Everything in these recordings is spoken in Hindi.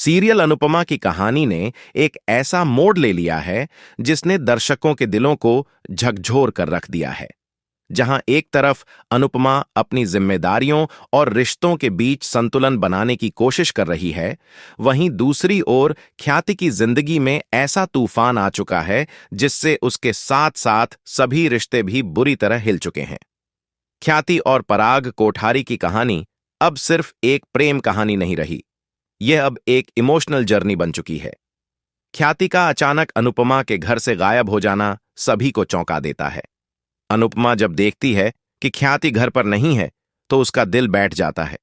सीरियल अनुपमा की कहानी ने एक ऐसा मोड़ ले लिया है जिसने दर्शकों के दिलों को झकझोर कर रख दिया है। जहां एक तरफ अनुपमा अपनी जिम्मेदारियों और रिश्तों के बीच संतुलन बनाने की कोशिश कर रही है, वहीं दूसरी ओर ख्याति की जिंदगी में ऐसा तूफान आ चुका है जिससे उसके साथ साथ सभी रिश्ते भी बुरी तरह हिल चुके हैं। ख्याति और पराग कोठारी की कहानी अब सिर्फ एक प्रेम कहानी नहीं रही, यह अब एक इमोशनल जर्नी बन चुकी है। ख्याति का अचानक अनुपमा के घर से गायब हो जाना सभी को चौंका देता है। अनुपमा जब देखती है कि ख्याति घर पर नहीं है तो उसका दिल बैठ जाता है।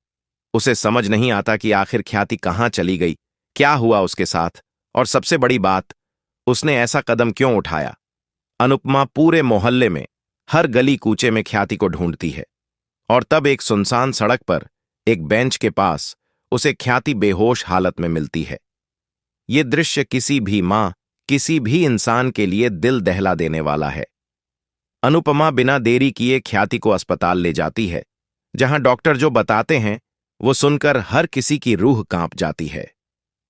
उसे समझ नहीं आता कि आखिर ख्याति कहाँ चली गई, क्या हुआ उसके साथ, और सबसे बड़ी बात, उसने ऐसा कदम क्यों उठाया। अनुपमा पूरे मोहल्ले में, हर गली कूचे में ख्याति को ढूंढती है, और तब एक सुनसान सड़क पर एक बेंच के पास उसे ख्याति बेहोश हालत में मिलती है। ये दृश्य किसी भी मां, किसी भी इंसान के लिए दिल दहला देने वाला है। अनुपमा बिना देरी किए ख्याति को अस्पताल ले जाती है, जहां डॉक्टर जो बताते हैं वो सुनकर हर किसी की रूह कांप जाती है।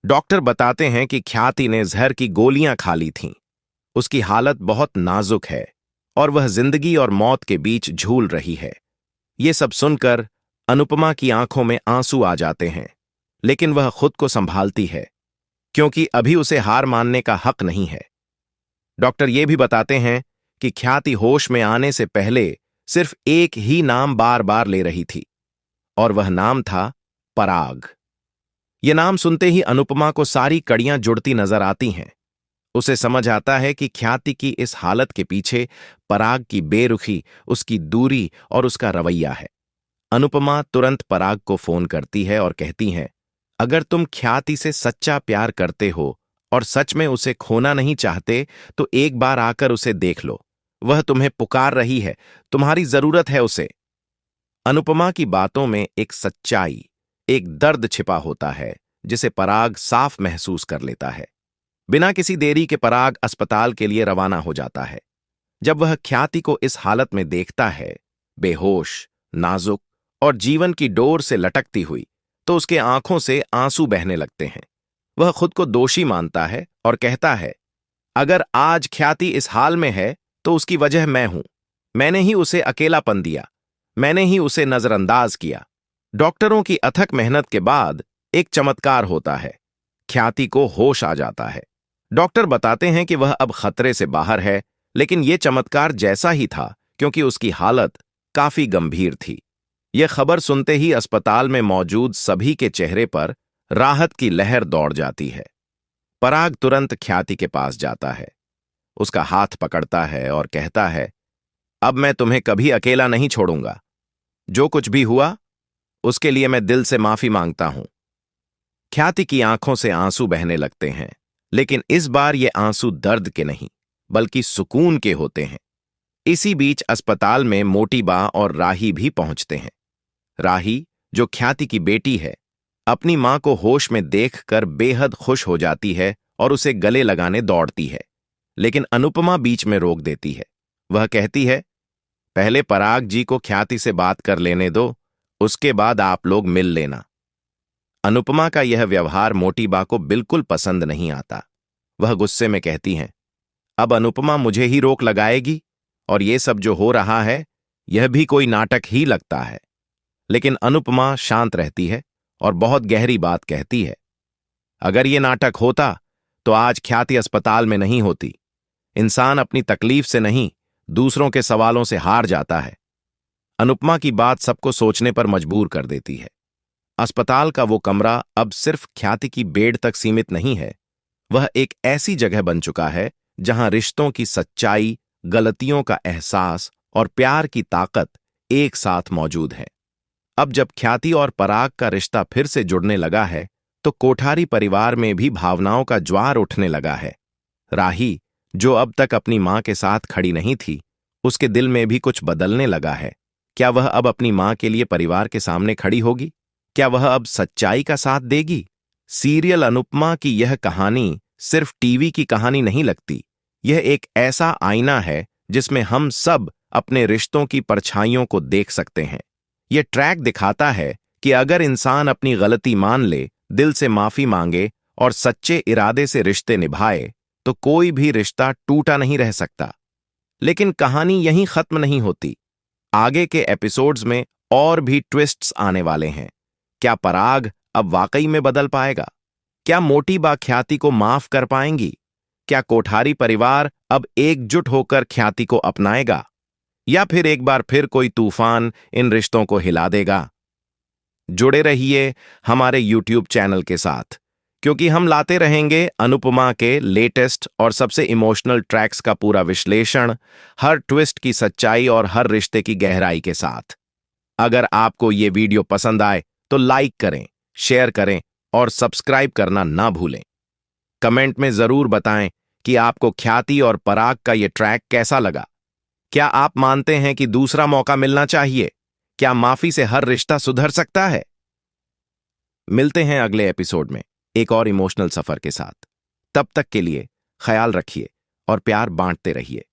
डॉक्टर बताते हैं कि ख्याति ने जहर की गोलियां खा ली थीं। उसकी हालत बहुत नाजुक है और वह जिंदगी और मौत के बीच झूल रही है। ये सब सुनकर अनुपमा की आंखों में आंसू आ जाते हैं, लेकिन वह खुद को संभालती है, क्योंकि अभी उसे हार मानने का हक नहीं है। डॉक्टर ये भी बताते हैं कि ख्याति होश में आने से पहले सिर्फ एक ही नाम बार बार ले रही थी, और वह नाम था पराग। यह नाम सुनते ही अनुपमा को सारी कड़ियां जुड़ती नजर आती हैं। उसे समझ आता है कि ख्याति की इस हालत के पीछे पराग की बेरुखी, उसकी दूरी और उसका रवैया है। अनुपमा तुरंत पराग को फोन करती है और कहती है, अगर तुम ख्याति से सच्चा प्यार करते हो और सच में उसे खोना नहीं चाहते तो एक बार आकर उसे देख लो। वह तुम्हें पुकार रही है, तुम्हारी जरूरत है उसे। अनुपमा की बातों में एक सच्चाई, एक दर्द छिपा होता है जिसे पराग साफ महसूस कर लेता है। बिना किसी देरी के पराग अस्पताल के लिए रवाना हो जाता है। जब वह ख्याति को इस हालत में देखता है, बेहोश, नाजुक और जीवन की डोर से लटकती हुई, तो उसके आंखों से आंसू बहने लगते हैं। वह खुद को दोषी मानता है और कहता है, अगर आज ख्याति इस हाल में है तो उसकी वजह मैं हूं। मैंने ही उसे अकेलापन दिया, मैंने ही उसे नजरअंदाज किया। डॉक्टरों की अथक मेहनत के बाद एक चमत्कार होता है, ख्याति को होश आ जाता है। डॉक्टर बताते हैं कि वह अब खतरे से बाहर है, लेकिन यह चमत्कार जैसा ही था, क्योंकि उसकी हालत काफी गंभीर थी। यह खबर सुनते ही अस्पताल में मौजूद सभी के चेहरे पर राहत की लहर दौड़ जाती है। पराग तुरंत ख्याति के पास जाता है, उसका हाथ पकड़ता है और कहता है, अब मैं तुम्हें कभी अकेला नहीं छोड़ूंगा। जो कुछ भी हुआ उसके लिए मैं दिल से माफी मांगता हूं। ख्याति की आंखों से आंसू बहने लगते हैं, लेकिन इस बार ये आंसू दर्द के नहीं बल्कि सुकून के होते हैं। इसी बीच अस्पताल में मोटी बा और राही भी पहुंचते हैं। राही, जो ख्याति की बेटी है, अपनी मां को होश में देखकर बेहद खुश हो जाती है और उसे गले लगाने दौड़ती है, लेकिन अनुपमा बीच में रोक देती है। वह कहती है, पहले पराग जी को ख्याति से बात कर लेने दो, उसके बाद आप लोग मिल लेना। अनुपमा का यह व्यवहार मोटी बा को बिल्कुल पसंद नहीं आता। वह गुस्से में कहती हैं, अब अनुपमा मुझे ही रोक लगाएगी, और ये सब जो हो रहा है यह भी कोई नाटक ही लगता है। लेकिन अनुपमा शांत रहती है और बहुत गहरी बात कहती है, अगर ये नाटक होता तो आज ख्याति अस्पताल में नहीं होती। इंसान अपनी तकलीफ से नहीं, दूसरों के सवालों से हार जाता है। अनुपमा की बात सबको सोचने पर मजबूर कर देती है। अस्पताल का वो कमरा अब सिर्फ ख्याति की बेड तक सीमित नहीं है, वह एक ऐसी जगह बन चुका है जहां रिश्तों की सच्चाई, गलतियों का एहसास और प्यार की ताकत एक साथ मौजूद है। अब जब ख्याति और पराग का रिश्ता फिर से जुड़ने लगा है, तो कोठारी परिवार में भी भावनाओं का ज्वार उठने लगा है। राही, जो अब तक अपनी मां के साथ खड़ी नहीं थी, उसके दिल में भी कुछ बदलने लगा है। क्या वह अब अपनी मां के लिए परिवार के सामने खड़ी होगी? क्या वह अब सच्चाई का साथ देगी? सीरियल अनुपमा की यह कहानी सिर्फ टीवी की कहानी नहीं लगती, यह एक ऐसा आईना है जिसमें हम सब अपने रिश्तों की परछाइयों को देख सकते हैं। यह ट्रैक दिखाता है कि अगर इंसान अपनी गलती मान ले दिल से माफी मांगे और सच्चे इरादे से रिश्ते निभाए तो कोई भी रिश्ता टूटा नहीं रह सकता। लेकिन कहानी यहीं खत्म नहीं होती। आगे के एपिसोड्स में और भी ट्विस्ट्स आने वाले हैं। क्या पराग अब वाकई में बदल पाएगा? क्या मोटी बा ख्याति को माफ कर पाएंगी? क्या कोठारी परिवार अब एकजुट होकर ख्याति को अपनाएगा? या फिर एक बार फिर कोई तूफान इन रिश्तों को हिला देगा? जुड़े रहिए हमारे YouTube चैनल के साथ, क्योंकि हम लाते रहेंगे अनुपमा के लेटेस्ट और सबसे इमोशनल ट्रैक्स का पूरा विश्लेषण, हर ट्विस्ट की सच्चाई और हर रिश्ते की गहराई के साथ। अगर आपको ये वीडियो पसंद आए तो लाइक करें, शेयर करें और सब्सक्राइब करना ना भूलें। कमेंट में जरूर बताएं कि आपको ख्याति और पराग का ये ट्रैक कैसा लगा। क्या आप मानते हैं कि दूसरा मौका मिलना चाहिए? क्या माफी से हर रिश्ता सुधर सकता है? मिलते हैं अगले एपिसोड में एक और इमोशनल सफर के साथ। तब तक के लिए ख्याल रखिए और प्यार बांटते रहिए।